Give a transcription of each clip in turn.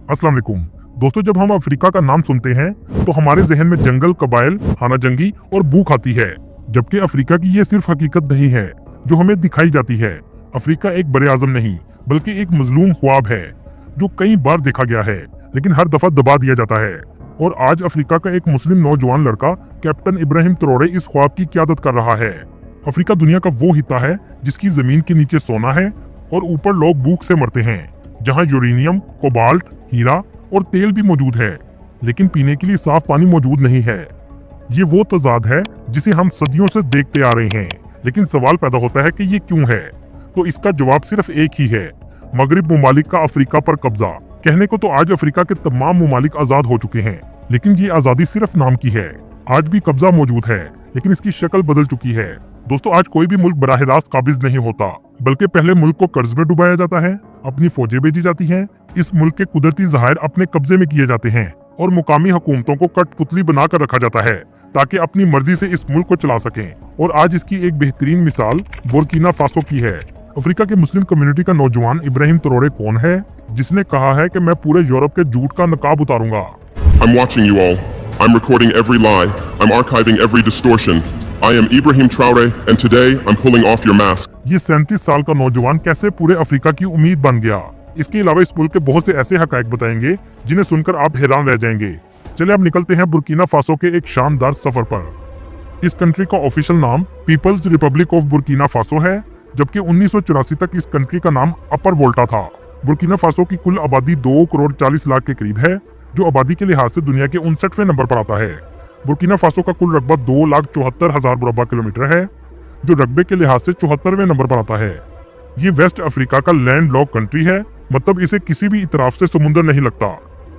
अस्सलाम वालेकुम। दोस्तों, जब हम अफ्रीका का नाम सुनते हैं तो हमारे जहन में जंगल, कबाइल, खाना जंगी और भूख आती है, जबकि अफ्रीका की ये सिर्फ हकीकत नहीं है जो हमें दिखाई जाती है। अफ्रीका एक बड़े आजम नहीं बल्कि एक मजलूम ख्वाब है जो कई बार देखा गया है लेकिन हर दफा दबा दिया जाता है। और आज अफ्रीका का एक मुस्लिम नौजवान लड़का कैप्टन इब्राहिम ट्रोरे इस ख्वाब की क़यादत कर रहा है। अफ्रीका दुनिया का वो हिस्सा है जिसकी जमीन के नीचे सोना है और ऊपर लोग भूख से मरते हैं, जहाँ यूरेनियम, कोबाल्ट, हीरा और तेल भी मौजूद है, लेकिन पीने के लिए साफ पानी मौजूद नहीं है। ये वो तजाद है जिसे हम सदियों से देखते आ रहे हैं, लेकिन सवाल पैदा होता है कि ये क्यों है। तो इसका जवाब सिर्फ एक ही है, मगरिब मुमालिक का अफ्रीका पर कब्जा। कहने को तो आज अफ्रीका के तमाम मुमालिक आजाद हो चुके हैं, लेकिन ये आजादी सिर्फ नाम की है। आज भी कब्जा मौजूद है, लेकिन इसकी शक्ल बदल चुकी है। दोस्तों, आज कोई भी मुल्क बराह रास्त काबिज नहीं होता, बल्कि पहले मुल्क को कर्ज में डुबाया जाता है, अपनी फौजें भेजी जाती हैं, इस मुल्क के कुदरती ज़खायर अपने कब्जे में किए जाते हैं और मुकामी हुकूमतों को कठपुतली बनाकर रखा जाता है ताकि अपनी मर्जी से इस मुल्क को चला सकें। और आज इसकी एक बेहतरीन मिसाल बुर्किना फासो की है। अफ्रीका के मुस्लिम कम्युनिटी का नौजवान इब्राहिम ट्रोरे कौन है जिसने कहा है कि मैं पूरे यूरोप के झूठ का नकाब उतारूंगा। I'm watching you all. I'm recording every lie. I'm archiving every distortion. I am Ibrahim Traore and today I'm pulling off your mask. ये 37 साल का नौजवान कैसे पूरे अफ्रीका की उम्मीद बन गया। इसके अलावा इस मुल्क के बहुत से ऐसे हकायक बताएंगे जिन्हें सुनकर आप हैरान रह जाएंगे। चले अब निकलते हैं बुर्किना फासो के एक शानदार सफर पर। इस कंट्री का ऑफिशियल नाम People's Republic of Burkina Faso है, जबकि 1984 तक इस कंट्री का नाम अपर वोल्टा था। बुर्किना फासो की कुल आबादी 2 करोड़ 40 लाख के करीब है, जो आबादी के लिहाज से दुनिया के 59वें नंबर पर आता है। बुर्किना फासो का कुल रकबा 2,74,000 मुरब्बा किलोमीटर है, जो रकबे के लिहाज से 74वें नंबर पर आता है। ये वेस्ट अफ्रीका का लैंड लॉक कंट्री है, मतलब इसे किसी भी इतराफ से समुद्र नहीं लगता।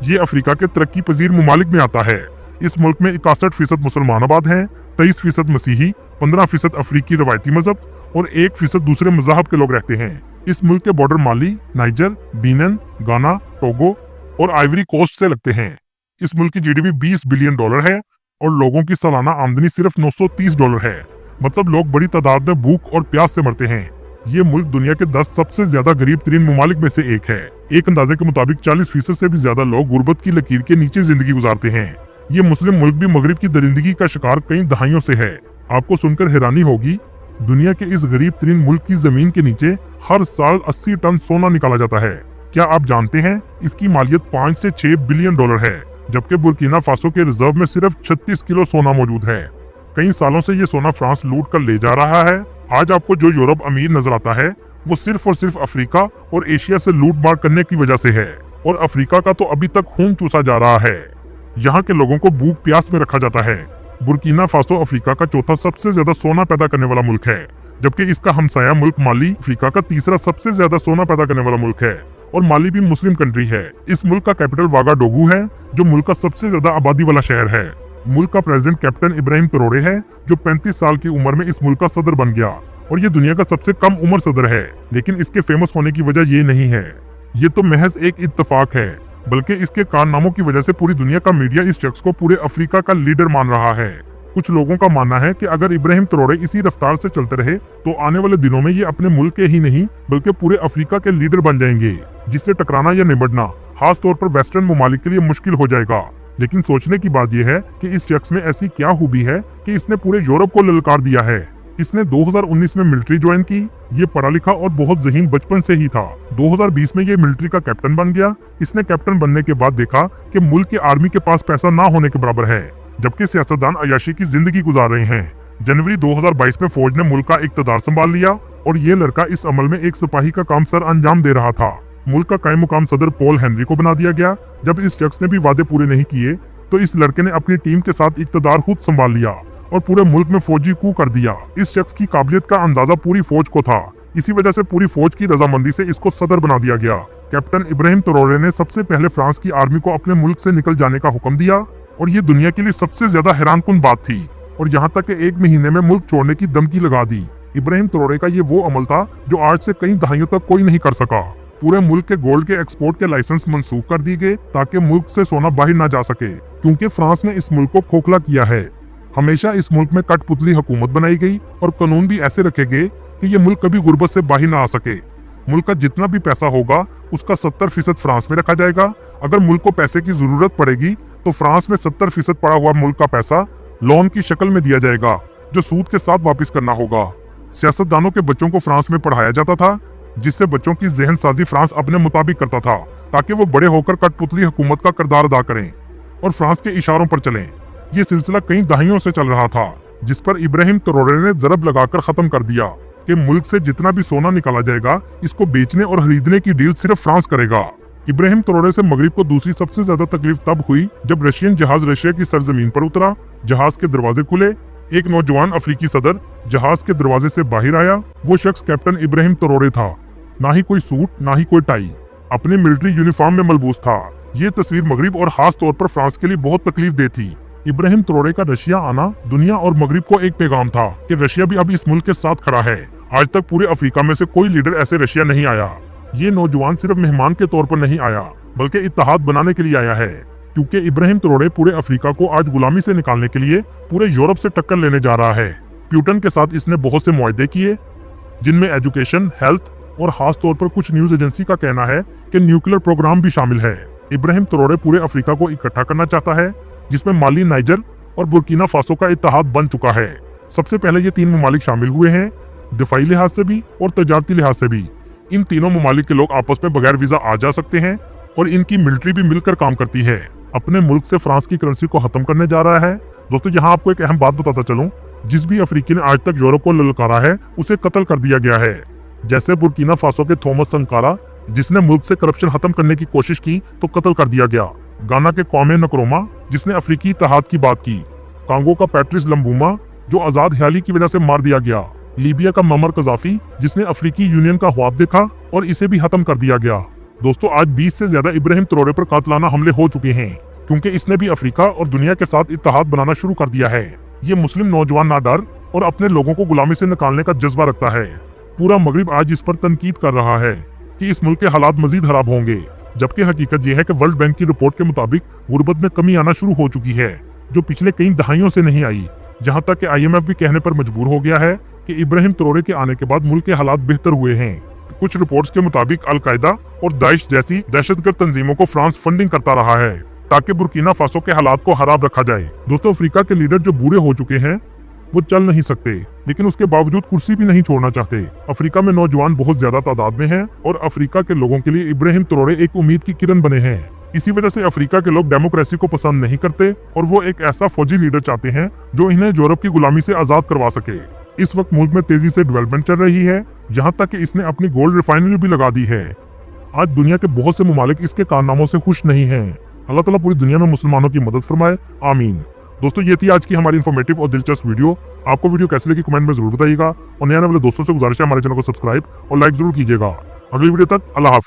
ये अफ्रीका के तरक्की पजीर मुमालिक में आता है। इस मुल्क में 61% मुसलमान आबाद हैं, 23% मसीही, 15% अफ्रीकी रवायती मजहब और 1% दूसरे मजहब के लोग रहते हैं। इस मुल्क के बॉर्डर माली, नाइजर, बीनिन, गाना, टोगो और आइवरी कोस्ट से लगते हैं। इस मुल्क की जीडीपी $20 बिलियन है और लोगों की सालाना आमदनी सिर्फ $930 है। मतलब लोग बड़ी तादाद में भूख और प्यास से मरते हैं। ये मुल्क दुनिया के 10 सबसे ज्यादा गरीब तरीन मुमालिक में से एक है। एक अंदाजे के मुताबिक 40% से भी ज्यादा लोग गुर्बत की लकीर के नीचे जिंदगी गुजारते हैं। ये मुस्लिम मुल्क भी मगरिब की दरिंदगी का शिकार कई दहाइयों से है। आपको सुनकर हैरानी होगी, दुनिया के इस गरीब तरीन मुल्क की जमीन के नीचे हर साल 80 टन सोना निकाला जाता है। क्या आप जानते हैं इसकी मालियत 5 से 6 बिलियन है, जबकि बुर्किना फासो के रिजर्व में सिर्फ 36 किलो सोना मौजूद है। कई सालों से ये सोना फ्रांस लूट कर ले जा रहा है। आज आपको जो यूरोप अमीर नजर आता है वो सिर्फ और सिर्फ अफ्रीका और एशिया से लूट मार करने की वजह से है, और अफ्रीका का तो अभी तक खून चूसा जा रहा है। यहाँ के लोगों को भूख प्यास में रखा जाता है। बुर्किना फासो अफ्रीका का चौथा सबसे ज्यादा सोना पैदा करने वाला मुल्क है, जबकि इसका हमसाया मुल्क माली अफ्रीका का तीसरा सबसे ज्यादा सोना पैदा करने वाला मुल्क है, और माली भी मुस्लिम कंट्री है। इस मुल्क का कैपिटल वागाडोगू है, जो मुल्क का सबसे ज्यादा आबादी वाला शहर है। मुल्क का प्रेसिडेंट कैप्टन इब्राहिम ट्रोरे है, जो 35 साल की उम्र में इस मुल्क का सदर बन गया, और ये दुनिया का सबसे कम उम्र सदर है। लेकिन इसके फेमस होने की वजह ये नहीं है, ये तो महज एक इत्तेफाक है, बल्कि इसके कारनामों की वजह से पूरी दुनिया का मीडिया इस शख्स को पूरे अफ्रीका का लीडर मान रहा है। कुछ लोगों का मानना है कि अगर इब्राहिम ट्रोरे इसी रफ्तार से चलते रहे तो आने वाले दिनों में ये अपने मुल्क के ही नहीं बल्कि पूरे अफ्रीका के लीडर बन जाएंगे, जिससे टकराना या निपटना खास तौर पर वेस्टर्न मुमालिक के लिए मुश्किल हो जाएगा। लेकिन सोचने की बात यह है कि इस शख्स में ऐसी क्या खूबी है कि इसने पूरे यूरोप को ललकार दिया है। इसने 2019 में मिलिट्री ज्वाइन की। ये पढ़ा लिखा और बहुत ज़हीन बचपन से ही था। 2020 में ये मिलिट्री का कैप्टन बन गया। इसने कैप्टन बनने के बाद देखा कि मुल्क की आर्मी के पास पैसा ना होने के बराबर है, जबकि सियासतदान अयाशी की जिंदगी गुजार रहे हैं। जनवरी 2022 में फौज ने मुल्क का इक़्तिदार संभाल लिया और ये लड़का इस अमल में एक सिपाही का काम सर अंजाम दे रहा था। मुल्क का कायम मुकाम सदर पॉल हेनरी को बना दिया गया। जब इस शख्स ने भी वादे पूरे नहीं किए तो इस लड़के ने अपनी टीम के साथ इक़्तिदार खुद संभाल लिया और पूरे मुल्क में फौजी कू कर दिया। इस शख्स की काबिलियत का अंदाजा पूरी फौज को था। इसी वजह से पूरी फौज की रजामंदी से इसको सदर बना दिया गया। कैप्टन इब्राहिम ट्रोरे ने सबसे पहले फ्रांस की आर्मी को अपने मुल्क से निकल जाने का हुक्म दिया, और ये दुनिया के लिए सबसे ज्यादा हैरानकुन बात थी। और यहाँ तक कि 1 महीने में मुल्क छोड़ने की धमकी लगा दी। इब्राहिम ट्रोरे का ये वो अमल था जो आज से कई दहाइयों तक कोई नहीं कर सका। पूरे मुल्क के गोल्ड के एक्सपोर्ट के लाइसेंस मंसूख कर दिए गए ताकि मुल्क से सोना बाहर ना जा सके, क्योंकि फ्रांस ने इस मुल्क को खोखला किया है। हमेशा इस मुल्क में कठपुतली हुकूमत बनाई गई और कानून भी ऐसे रखे गए कि ये मुल्क कभी गुर्बत से बाहर ना आ सके। मुल्क का जितना भी पैसा होगा उसका 70% फ्रांस में रखा जाएगा। अगर मुल्क को पैसे की जरूरत पड़ेगी तो फ्रांस में 70% पड़ा हुआ मुल्क का पैसा लोन की शक्ल में दिया जाएगा, जो सूद के साथ वापस करना होगा। सियासतदानों के बच्चों को फ्रांस में पढ़ाया जाता था, जिससे बच्चों की जहन साजी फ्रांस अपने मुताबिक करता था, ताकि वो बड़े होकर कठपुतली हुकूमत का किरदार अदा करें और फ्रांस के इशारों पर चलें। ये सिलसिला कई दहाइयों से चल रहा था, जिस पर इब्राहिम ट्रोरे ने जरब लगाकर खत्म कर दिया कि मुल्क से जितना भी सोना निकाला जाएगा, इसको बेचने और खरीदने की डील सिर्फ फ्रांस करेगा। इब्राहिम ट्रोरे से मगरिब को दूसरी सबसे ज्यादा तकलीफ तब हुई जब रशियन जहाज रशिया की सरजमीन पर उतरा। जहाज के दरवाजे खुले, एक नौजवान अफ्रीकी सदर जहाज के दरवाजे से बाहर आया। वो शख्स कैप्टन इब्राहिम ट्रोरे था। ना ही कोई सूट, ना ही कोई टाई, अपने मिलिट्री यूनिफॉर्म में मलबूस था। ये तस्वीर मगरिब और खास तौर पर फ्रांस के लिए बहुत तकलीफ दे थी। इब्राहिम ट्रोरे का रशिया आना दुनिया और मगरिब को एक पैगाम था कि रशिया भी अब इस मुल्क के साथ खड़ा है। आज तक पूरे अफ्रीका में से कोई लीडर ऐसे रशिया नहीं आया। ये नौजवान सिर्फ मेहमान के तौर पर नहीं आया, बल्कि इत्तेहाद बनाने के लिए आया है, क्योंकि इब्राहिम ट्रोरे पूरे अफ्रीका को आज गुलामी से निकालने के लिए पूरे यूरोप से टक्कर लेने जा रहा है। प्यूटन के साथ इसने बहुत से मुआहदे किए, जिनमें एजुकेशन, हेल्थ और खास तौर पर कुछ न्यूज एजेंसी का कहना है कि न्यूक्लियर प्रोग्राम भी शामिल है। इब्राहिम ट्रोरे पूरे अफ्रीका को इकट्ठा करना चाहता है, जिसमें माली, नाइजर और बुर्किना फासो का इत्तेहाद बन चुका है। सबसे पहले ये 3 ममालिक शामिल हुए हैं, दिफाई लिहाज से भी और तजारती लिहाज से भी। इन तीनों ममालिक के लोग आपस में बगैर वीजा आ जा सकते हैं और इनकी मिलिट्री भी मिलकर काम करती है। अपने मुल्क से फ्रांस की करेंसी को खत्म करने जा रहा है। दोस्तों, यहाँ आपको एक अहम बात बताता चलूं, जिस भी अफ्रीकी ने आज तक यूरोप को ललकारा है, उसे कत्ल कर दिया गया है। जैसे बुर्किना फासो के थॉमस संकारा, जिसने मुल्क से करप्शन खत्म करने की कोशिश की तो कत्ल कर दिया गया। गाना के क्वामे नक्रोमा, जिसने अफ्रीकी इत्तेहाद की बात की। कांगो का पैट्रिस लम्बूमा, जो आजाद ख्याली की वजह से मार दिया गया। लीबिया का ममर कजाफी, जिसने अफ्रीकी यूनियन का ख्वाब देखा और इसे भी खत्म कर दिया गया। दोस्तों, आज 20 से ज्यादा इब्राहिम ट्रोरे पर कातलाना हमले हो चुके हैं, क्योंकि इसने भी अफ्रीका और दुनिया के साथ इत्तेहाद बनाना शुरू कर दिया है। ये मुस्लिम नौजवान ना डर और अपने लोगों को गुलामी से निकालने का जज्बा रखता है। पूरा मगरिब आज इस पर तनकीद कर रहा है कि इस मुल्क के हालात मजीद खराब होंगे, जबकि हकीकत यह है कि वर्ल्ड बैंक की रिपोर्ट के मुताबिक गुर्बत में कमी आना शुरू हो चुकी है, जो पिछले कई दहाइयों से नहीं आई। जहां तक कि IMF भी कहने पर मजबूर हो गया है कि इब्राहिम ट्रोरे के आने के बाद मुल्क के हालात बेहतर हुए हैं। कुछ रिपोर्ट्स के मुताबिक अलकायदा और दाइश जैसी दहशतगर्द तंजीमों को फ्रांस फंडिंग करता रहा है, ताकि बुर्किना फासो के हालात को खराब रखा जाए। दोस्तों, अफ्रीका के लीडर जो बूढ़े हो चुके हैं, वो चल नहीं सकते, लेकिन उसके बावजूद कुर्सी भी नहीं छोड़ना चाहते। अफ्रीका में नौजवान बहुत ज्यादा तादाद में हैं और अफ्रीका के लोगों के लिए इब्राहिम ट्रोरे एक उम्मीद की किरण बने हैं। इसी वजह से अफ्रीका के लोग डेमोक्रेसी को पसंद नहीं करते और वो एक ऐसा फौजी लीडर चाहते हैं जो इन्हें यूरोप की गुलामी से आजाद करवा सके। इस वक्त मुल्क में तेजी से डेवलपमेंट चल रही है, यहाँ तक कि इसने अपनी गोल्ड रिफाइनरी भी लगा दी है। आज दुनिया के बहुत से ममालिक इसके कारनामों से खुश नहीं हैं। अल्लाह ताला पूरी दुनिया में मुसलमानों की मदद फरमाए, आमीन। दोस्तों, ये थी आज की हमारी इन्फॉर्मेटिव और दिलचस्प वीडियो। आपको वीडियो कैसे लगी कमेंट में जरूर बताइएगा और नए आने वाले दोस्तों से गुजारिश है हमारे चैनल को सब्सक्राइब और लाइक जरूर कीजिएगा। अगली वीडियो तक अल्लाह हाफिज।